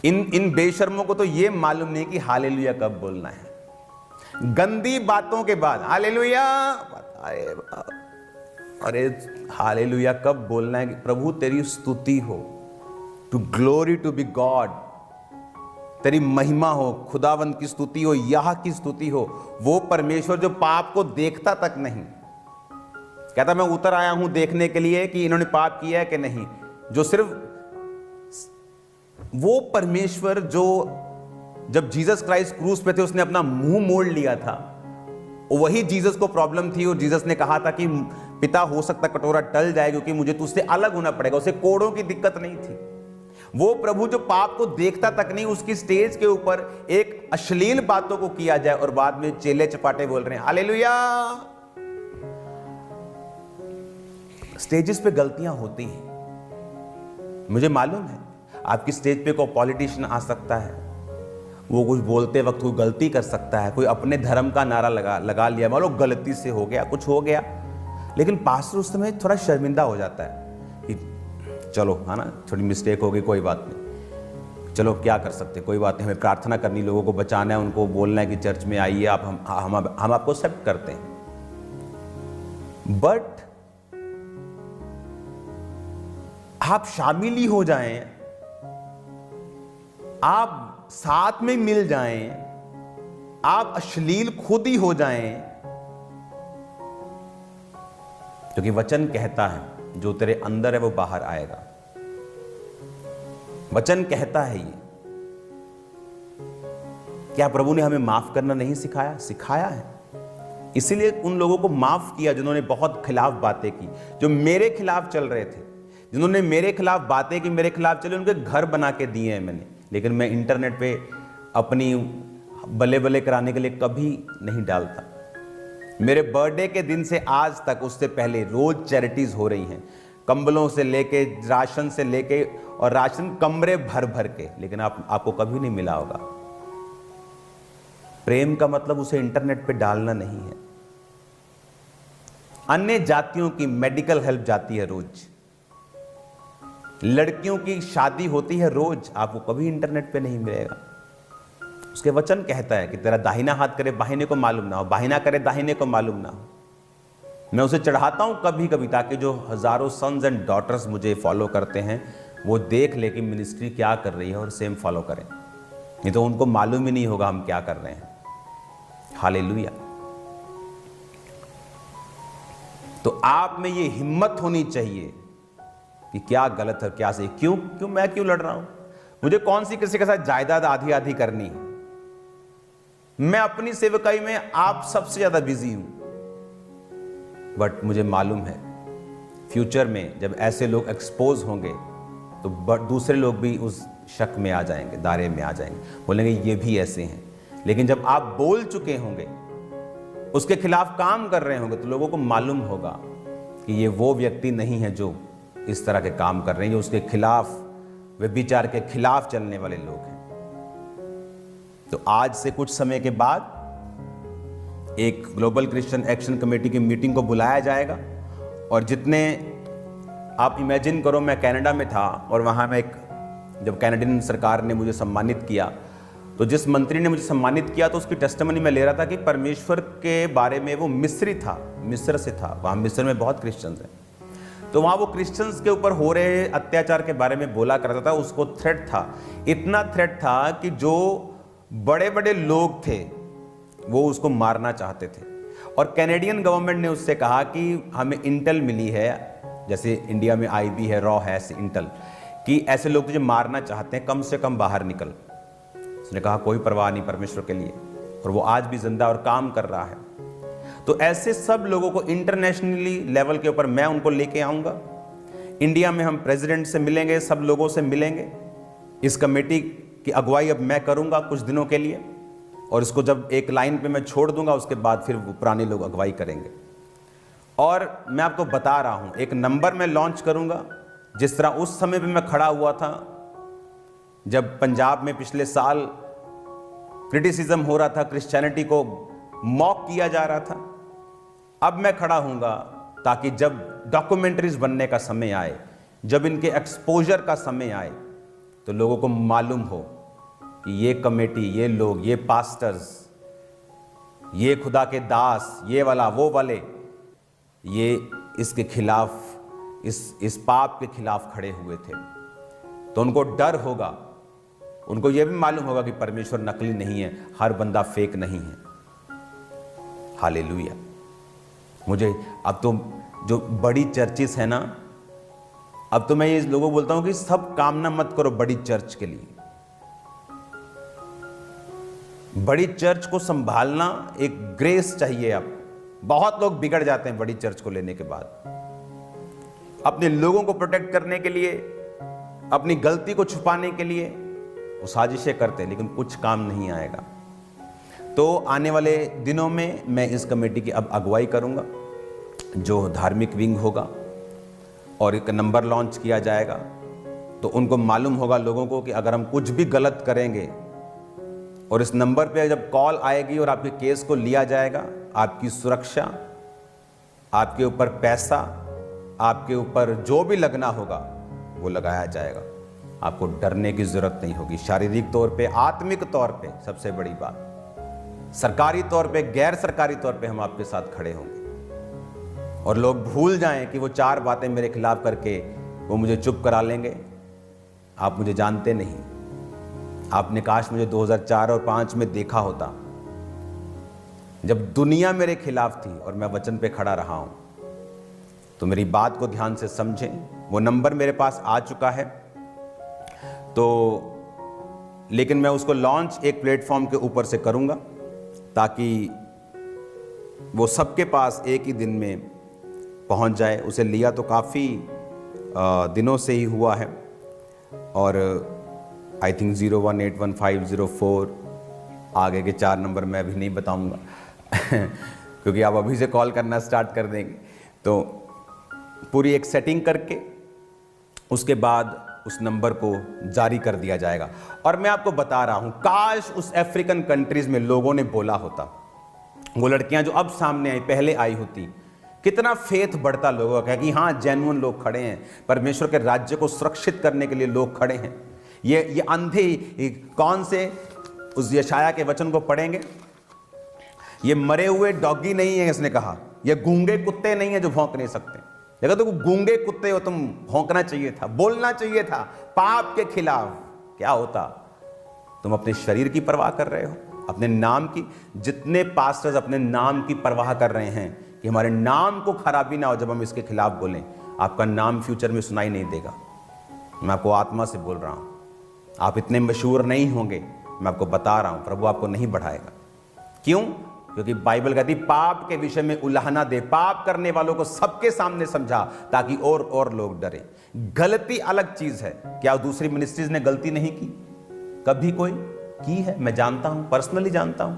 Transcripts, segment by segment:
इन बेशर्मों को तो ये मालूम नहीं कि हालेलुया कब बोलना है। गंदी बातों के बाद हालेलुया, अरे हालेलुया कब बोलना है? प्रभु तेरी स्तुति हो, to glory to be God, तेरी महिमा हो, खुदावंत की स्तुति हो, यह की स्तुति हो। वो परमेश्वर जो पाप को देखता तक नहीं, कहता मैं उतर आया हूं देखने के लिए कि इन्होंने पाप किया है कि नहीं। जो सिर्फ वो परमेश्वर जो जब जीसस क्राइस्ट क्रूस पे थे उसने अपना मुंह मोड़ लिया था, वही जीसस को प्रॉब्लम थी। और जीसस ने कहा था कि पिता हो सकता कटोरा टल जाए क्योंकि मुझे तुझसे अलग होना पड़ेगा। उसे कोड़ों की दिक्कत नहीं थी। वो प्रभु जो पाप को देखता तक नहीं, उसकी स्टेज के ऊपर एक अश्लील बातों को किया जाए और बाद में चेले चपाटे बोल रहे हैं हालेलुया। स्टेजेस पे गलतियां होती हैं, मुझे मालूम है। आपकी स्टेज पे कोई पॉलिटिशियन आ सकता है, वो कुछ बोलते वक्त कोई गलती कर सकता है, कोई अपने धर्म का नारा लगा लिया, मान लो गलती से हो गया, कुछ हो गया, लेकिन पास्टर उस समय थोड़ा शर्मिंदा हो जाता है कि चलो है ना, थोड़ी मिस्टेक हो गई, कोई बात नहीं, चलो क्या कर सकते, कोई बात नहीं, हमें प्रार्थना करनी, लोगों को बचाना है, उनको बोलना है कि चर्च में आइए आप, हम आपको एक्सेप्ट करते हैं। बट आप शामिल ही हो जाएं, आप साथ में मिल जाएं, आप अश्लील खुद ही हो जाएं, क्योंकि वचन कहता है जो तेरे अंदर है वो बाहर आएगा। वचन कहता है ये। क्या प्रभु ने हमें माफ करना नहीं सिखाया? सिखाया है। इसीलिए उन लोगों को माफ किया जिन्होंने बहुत खिलाफ बातें की, जो मेरे खिलाफ चल रहे थे, जिन्होंने मेरे खिलाफ बातें की, मेरे खिलाफ चले, उनके घर बना के दिए हैं मैंने। लेकिन मैं इंटरनेट पे अपनी बल्ले बल्ले कराने के लिए कभी नहीं डालता। मेरे बर्थडे के दिन से आज तक, उससे पहले रोज चैरिटीज हो रही हैं, कंबलों से लेके, राशन से लेके, और राशन कमरे भर भर के, लेकिन आपको कभी नहीं मिला होगा। प्रेम का मतलब उसे इंटरनेट पे डालना नहीं है। अन्य जातियों की मेडिकल हेल्प जाती है रोज, लड़कियों की शादी होती है रोज, आपको कभी इंटरनेट पे नहीं मिलेगा। उसके वचन कहता है कि तेरा दाहिना हाथ करे बाहिने को मालूम ना हो, बाहिना करे दाहिने को मालूम ना हो। मैं उसे चढ़ाता हूं कभी कभी, ताकि जो हजारों सन्स एंड डॉटर्स मुझे फॉलो करते हैं वो देख ले कि मिनिस्ट्री क्या कर रही है और सेम फॉलो करें। नहीं तो उनको मालूम ही नहीं होगा हम क्या कर रहे हैं। हालेलुया। तो आप में ये हिम्मत होनी चाहिए कि क्या गलत है क्या सही। क्यों मैं क्यों लड़ रहा हूं? मुझे कौन सी किसी के साथ जायदाद आधी आधी करनी है? मैं अपनी सेवकाई में आप सबसे ज्यादा बिजी हूं। बट मुझे मालूम है फ्यूचर में जब ऐसे लोग एक्सपोज होंगे तो दूसरे लोग भी उस शक में आ जाएंगे, दायरे में आ जाएंगे, बोलेंगे ये भी ऐसे हैं। लेकिन जब आप बोल चुके होंगे, उसके खिलाफ काम कर रहे होंगे, तो लोगों को मालूम होगा कि ये वो व्यक्ति नहीं है जो इस तरह के काम कर रहे हैं, ये उसके खिलाफ, व्यभिचार के खिलाफ चलने वाले लोग हैं। तो आज से कुछ समय के बाद एक ग्लोबल क्रिश्चियन एक्शन कमेटी की मीटिंग को बुलाया जाएगा, और जितने आप इमेजिन करो, मैं कनाडा में था और वहाँ में जब कैनेडियन सरकार ने मुझे सम्मानित किया, तो जिस मंत्री ने मुझे सम्मानित किया तो उसकी टेस्टिमनी मैं ले रहा था कि परमेश्वर के बारे में, वो मिस्री था, मिस्र से था, वहाँ मिस्र में बहुत क्रिश्चियंस हैं, तो वहाँ वो क्रिश्चियंस के ऊपर हो रहे अत्याचार के बारे में बोला करता था। उसको थ्रेट था, इतना थ्रेट था कि जो बड़े बड़े लोग थे वो उसको मारना चाहते थे। और कैनेडियन गवर्नमेंट ने उससे कहा कि हमें इंटेल मिली है, जैसे इंडिया में आईबी है, रॉ है, इंटेल, कि ऐसे लोग तुझे मारना चाहते हैं, कम से कम बाहर निकल। उसने कहा कोई परवाह नहीं परमेश्वर के लिए, और वो आज भी जिंदा और काम कर रहा है। तो ऐसे सब लोगों को इंटरनेशनली लेवल के ऊपर मैं उनको लेके आऊंगा। इंडिया में हम प्रेसिडेंट से मिलेंगे, सब लोगों से मिलेंगे। इस कमेटी की अगुवाई अब मैं करूंगा कुछ दिनों के लिए, और इसको जब एक लाइन पे मैं छोड़ दूंगा, उसके बाद फिर पुराने लोग अगुवाई करेंगे। और मैं आपको बता रहा हूं, एक नंबर मैं लॉन्च करूंगा, जिस तरह उस समय पे मैं खड़ा हुआ था जब पंजाब में पिछले साल क्रिटिसिज्म हो रहा था, क्रिश्चियनिटी को मॉक किया जा रहा था। अब मैं खड़ा हूंगा ताकि जब डॉक्यूमेंट्रीज बनने का समय आए, जब इनके एक्सपोजर का समय आए, तो लोगों को मालूम हो कि ये कमेटी, ये लोग, ये पास्टर्स, ये खुदा के दास, ये वाला वो वाले, ये इसके खिलाफ, इस पाप के खिलाफ खड़े हुए थे। तो उनको डर होगा, उनको यह भी मालूम होगा कि परमेश्वर नकली नहीं है, हर बंदा फेक नहीं है। हालेलुया। मुझे अब तो जो बड़ी चर्चेस है ना, अब तो मैं ये लोगों को बोलता हूं कि सब कामना मत करो बड़ी चर्च के लिए। बड़ी चर्च को संभालना एक ग्रेस चाहिए। अब बहुत लोग बिगड़ जाते हैं बड़ी चर्च को लेने के बाद, अपने लोगों को प्रोटेक्ट करने के लिए, अपनी गलती को छुपाने के लिए वो साजिशें करते हैं, लेकिन कुछ काम नहीं आएगा। तो आने वाले दिनों में मैं इस कमेटी की अब अगुवाई करूंगा, जो धार्मिक विंग होगा, और एक नंबर लॉन्च किया जाएगा। तो उनको मालूम होगा लोगों को कि अगर हम कुछ भी गलत करेंगे और इस नंबर पे जब कॉल आएगी और आपके केस को लिया जाएगा, आपकी सुरक्षा, आपके ऊपर पैसा, आपके ऊपर जो भी लगना होगा वो लगाया जाएगा। आपको डरने की जरूरत नहीं होगी, शारीरिक तौर पे, आत्मिक तौर पे, सबसे बड़ी बात, सरकारी तौर पे, गैर सरकारी तौर पे हम आपके साथ खड़े होंगे। और लोग भूल जाएं कि वो 4 बातें मेरे खिलाफ करके वो मुझे चुप करा लेंगे। आप मुझे जानते नहीं, आपने काश मुझे 2004 और 5 में देखा होता, जब दुनिया मेरे खिलाफ थी और मैं वचन पे खड़ा रहा हूं। तो मेरी बात को ध्यान से समझें। वो नंबर मेरे पास आ चुका है, तो लेकिन मैं उसको लॉन्च एक प्लेटफॉर्म के ऊपर से करूंगा, ताकि वो सबके पास एक ही दिन में पहुंच जाए। उसे लिया तो काफ़ी दिनों से ही हुआ है, और आई थिंक 018150 आगे के 4 नंबर मैं अभी नहीं बताऊंगा क्योंकि आप अभी से कॉल करना स्टार्ट कर देंगे। तो पूरी एक सेटिंग करके उसके बाद उस नंबर को जारी कर दिया जाएगा। और मैं आपको बता रहा हूं, काश उस अफ्रीकन कंट्रीज में लोगों ने बोला होता, वो लड़कियां जो अब सामने आई पहले आई होती, कितना फेथ बढ़ता लोगों का कि हाँ जेन्युइन लोग खड़े हैं, परमेश्वर के राज्य को सुरक्षित करने के लिए लोग खड़े हैं। ये अंधे कौन से उस यशाया के वचन को पढ़ेंगे, ये मरे हुए डॉगी नहीं है, इसने कहा, ये गूंगे कुत्ते नहीं है जो भौंक नहीं सकते। देखो तो गूंगे कुत्ते हो तुम, भौंकना चाहिए था, बोलना चाहिए था पाप के खिलाफ। क्या होता? तुम अपने शरीर की परवाह कर रहे हो, अपने नाम की। जितने पास्टर्स अपने नाम की परवाह कर रहे हैं कि हमारे नाम को खराबी ना हो जब हम इसके खिलाफ बोलें, आपका नाम फ्यूचर में सुनाई नहीं देगा। मैं आपको आत्मा से बोल रहा हूं, आप इतने मशहूर नहीं होंगे, मैं आपको बता रहा हूं, प्रभु आपको नहीं बढ़ाएगा। क्यों? क्योंकि बाइबल कहती पाप के विषय में उलाहना दे, पाप करने वालों को सबके सामने समझा, ताकि और लोग डरे। गलती अलग चीज है। क्या दूसरी मिनिस्ट्रीज ने गलती नहीं की? कभी कोई की है? मैं जानता हूं, पर्सनली जानता हूं।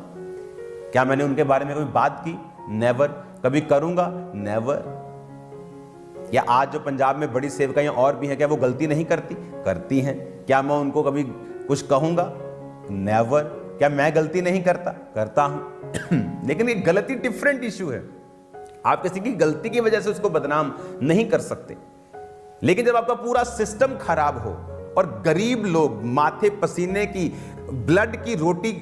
क्या मैंने उनके बारे में कभी बात की? नेवर। कभी करूंगा? नेवर। या आज जो पंजाब में बड़ी सेवकाएं और भी हैं, क्या वो गलती नहीं करती? करती हैं। क्या मैं उनको कभी कुछ कहूंगा? नेवर। क्या मैं गलती नहीं करता? करता हूं लेकिन ये गलती डिफरेंट इश्यू है। आप किसी की गलती की वजह से उसको बदनाम नहीं कर सकते। लेकिन जब आपका पूरा सिस्टम खराब हो और गरीब लोग माथे पसीने की, ब्लड की रोटी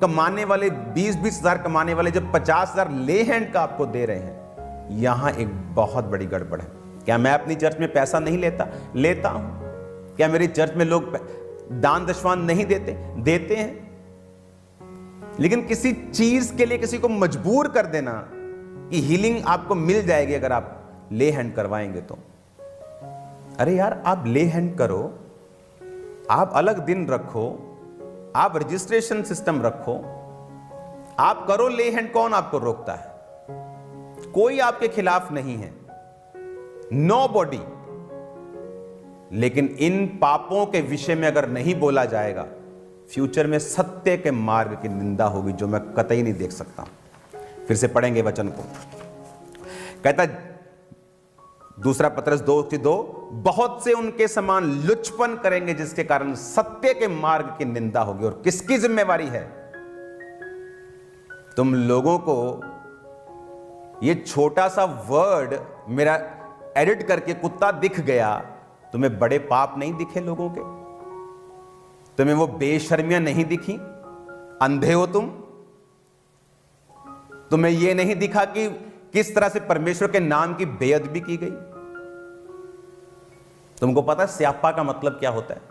कमाने वाले, 20-20 हजार कमाने वाले जब 50 हजार ले हैंड का आपको दे रहे हैं, यहां एक बहुत बड़ी गड़बड़ है। क्या मैं अपनी चर्च में पैसा नहीं लेता? लेता हूं। क्या मेरी चर्च में लोग दान दशवान नहीं देते? देते हैं। लेकिन किसी चीज के लिए किसी को मजबूर कर देना कि हीलिंग आपको मिल जाएगी अगर आप ले हैंड करवाएंगे तो, अरे यार आप ले हैंड करो, आप अलग दिन रखो, आप रजिस्ट्रेशन सिस्टम रखो, आप करो ले हैंड। कौन आपको रोकता है? कोई आपके खिलाफ नहीं है, नोबॉडी। लेकिन इन पापों के विषय में अगर नहीं बोला जाएगा, फ्यूचर में सत्य के मार्ग की निंदा होगी, जो मैं कतई नहीं देख सकता। फिर से पढ़ेंगे वचन को। कहता दूसरा पत्रस 2:2, बहुत से उनके समान लुचपन करेंगे जिसके कारण सत्य के मार्ग की निंदा होगी। और किसकी जिम्मेवारी है? तुम लोगों को ये छोटा सा वर्ड मेरा एडिट करके कुत्ता दिख गया, तुम्हें बड़े पाप नहीं दिखे लोगों के? तुम्हें वो बेशर्मियां नहीं दिखी? अंधे हो तुम? तुम्हें यह नहीं दिखा कि किस तरह से परमेश्वर के नाम की बेअदबी की गई? तुमको पता है स्यापा का मतलब क्या होता है?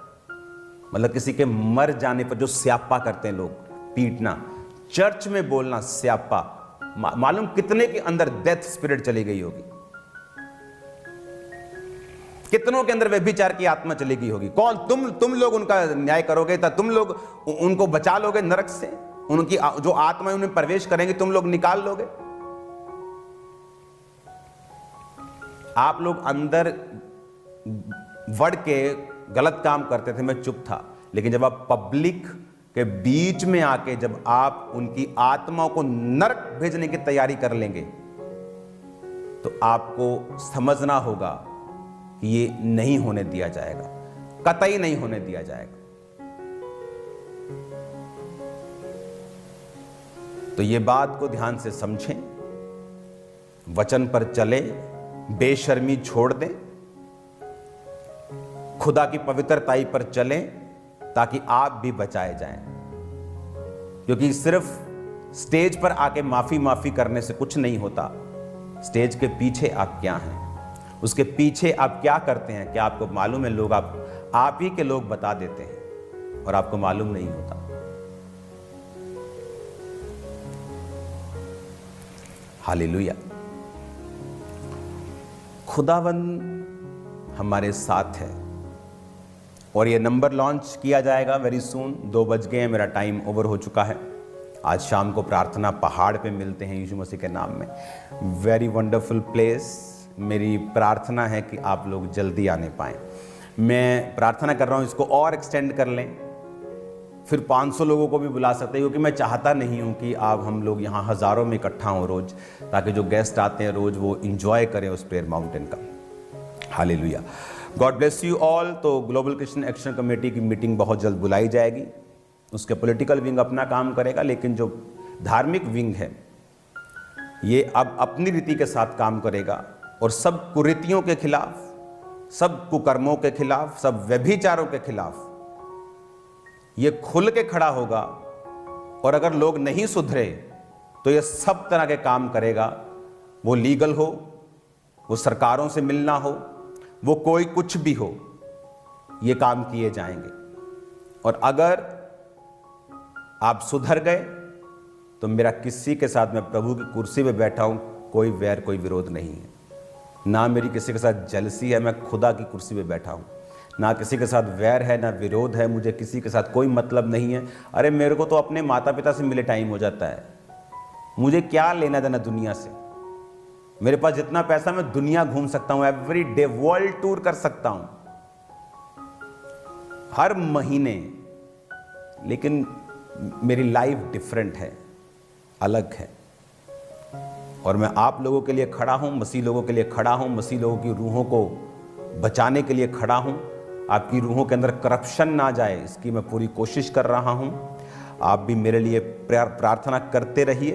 मतलब किसी के मर जाने पर जो स्यापा करते हैं लोग, पीटना, चर्च में बोलना स्यापा। मालूम कितने के अंदर डेथ स्पिरिट चली गई होगी, कितनों के अंदर व्यभिचार की आत्मा चली गई होगी। कौन? तुम लोग उनका न्याय करोगे? तुम लोग उनको बचा लोगे नरक से? उनकी जो आत्मा उन्हें प्रवेश करेंगे तुम लोग निकाल लोगे? आप लोग अंदर बढ़ के गलत काम करते थे, मैं चुप था, लेकिन जब आप पब्लिक के बीच में आके जब आप उनकी आत्माओं को नरक भेजने की तैयारी कर लेंगे तो आपको समझना होगा कि ये नहीं होने दिया जाएगा, कतई नहीं होने दिया जाएगा। तो ये बात को ध्यान से समझें, वचन पर चले, बेशर्मी छोड़ दें, खुदा की पवित्रताई पर चलें ताकि आप भी बचाए जाएं। क्योंकि सिर्फ स्टेज पर आके माफी करने से कुछ नहीं होता। स्टेज के पीछे आप क्या हैं, उसके पीछे आप क्या करते हैं, क्या आपको मालूम है? लोग आप ही के लोग बता देते हैं और आपको मालूम नहीं होता। हालेलुया। खुदावंद हमारे साथ है और ये नंबर लॉन्च किया जाएगा वेरी सून। 2 बज गए हैं, मेरा टाइम ओवर हो चुका है। आज शाम को प्रार्थना पहाड़ पे मिलते हैं यीशु मसीह के नाम में। Very wonderful place. मेरी प्रार्थना है कि आप लोग जल्दी आने पाएँ। मैं प्रार्थना कर रहा हूँ इसको और एक्सटेंड कर लें, फिर 500 लोगों को भी बुला सकते हैं, क्योंकि मैं चाहता नहीं हूँ कि आप हम लोग यहाँ हज़ारों में इकट्ठा हों रोज़, ताकि जो गेस्ट आते हैं रोज़ वो इंजॉय करें उस प्रेयर माउंटेन का। Hallelujah. God bless you all. तो ग्लोबल क्रिश्चियन एक्शन कमेटी की मीटिंग बहुत जल्द बुलाई जाएगी। उसके पॉलिटिकल विंग अपना काम करेगा, लेकिन जो धार्मिक विंग है ये अब अपनी रीति के साथ काम करेगा और सब कुरीतियों के खिलाफ, सब कुकर्मों के खिलाफ, सब व्यभिचारों के खिलाफ ये खुल के खड़ा होगा। और अगर लोग नहीं सुधरे तो ये सब तरह के काम करेगा, वो लीगल हो, वो सरकारों से मिलना हो, वो कोई कुछ भी हो, ये काम किए जाएंगे। और अगर आप सुधर गए तो मेरा किसी के साथ, मैं प्रभु की कुर्सी पे बैठा हूं, कोई वैर कोई विरोध नहीं है, ना मेरी किसी के साथ जलसी है, मैं खुदा की कुर्सी पे बैठा हूं, ना किसी के साथ वैर है ना विरोध है, मुझे किसी के साथ कोई मतलब नहीं है। अरे मेरे को तो अपने माता पिता से मिले टाइम हो जाता है, मुझे क्या लेना देना दुनिया से। मेरे पास जितना पैसा, मैं दुनिया घूम सकता हूं, एवरी डे वर्ल्ड टूर कर सकता हूं हर महीने, लेकिन मेरी लाइफ डिफरेंट है, अलग है। और मैं आप लोगों के लिए खड़ा हूं, मसीह लोगों के लिए खड़ा हूं, मसीह लोगों की रूहों को बचाने के लिए खड़ा हूं। आपकी रूहों के अंदर करप्शन ना जाए, इसकी मैं पूरी कोशिश कर रहा हूं। आप भी मेरे लिए प्रार्थना करते रहिए,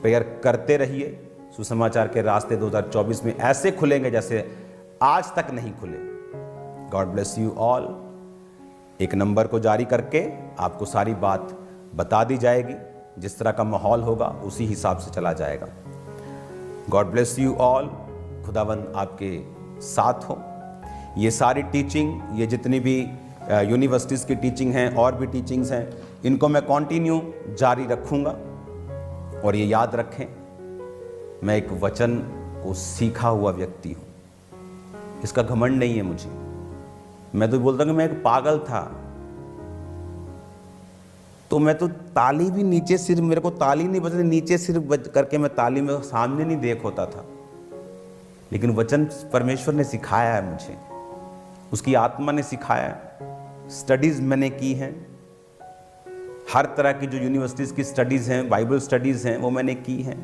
प्रेयर करते रहिए। सुसमाचार के रास्ते 2024 में ऐसे खुलेंगे जैसे आज तक नहीं खुले। God bless you all. एक नंबर को जारी करके आपको सारी बात बता दी जाएगी, जिस तरह का माहौल होगा उसी हिसाब से चला जाएगा। God bless you all. खुदावंद आपके साथ हो। ये सारी टीचिंग, ये जितनी भी यूनिवर्सिटीज़ की टीचिंग हैं और भी टीचिंग्स हैं, इनको मैं कंटिन्यू जारी रखूँगा। और ये याद रखें, मैं एक वचन को सीखा हुआ व्यक्ति हूँ, इसका घमंड नहीं है मुझे। मैं तो बोलता हूँ कि मैं एक पागल था, तो मैं तो ताली भी नीचे सिर, मेरे को ताली नहीं बजती, नीचे सिर करके मैं ताली में सामने नहीं देख होता था। लेकिन वचन परमेश्वर ने सिखाया है मुझे, उसकी आत्मा ने सिखाया है। स्टडीज़ मैंने की हैं, हर तरह की जो यूनिवर्सिटीज़ की स्टडीज़ हैं, बाइबल स्टडीज़ हैं, वो मैंने की हैं।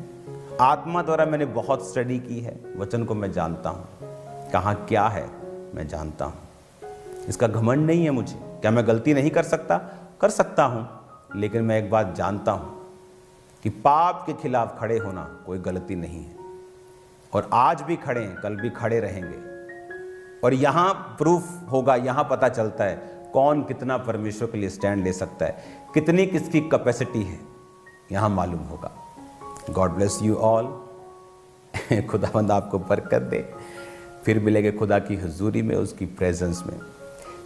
आत्मा द्वारा मैंने बहुत स्टडी की है। वचन को मैं जानता हूँ, कहाँ क्या है मैं जानता हूँ। इसका घमंड नहीं है मुझे। क्या मैं गलती नहीं कर सकता? कर सकता हूँ, लेकिन मैं एक बात जानता हूँ कि पाप के खिलाफ खड़े होना कोई गलती नहीं है। और आज भी खड़े हैं, कल भी खड़े रहेंगे। और यहाँ प्रूफ होगा, यहाँ पता चलता है कौन कितना परमेश्वर के लिए स्टैंड ले सकता है, कितनी किसकी कैपेसिटी है, यहां मालूम होगा। God bless you all. खुदावंद आपको बरकत दे। फिर मिलेंगे खुदा की हुजूरी में, उसकी प्रेजेंस में।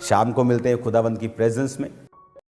शाम को मिलते हैं खुदावंद की प्रेजेंस में।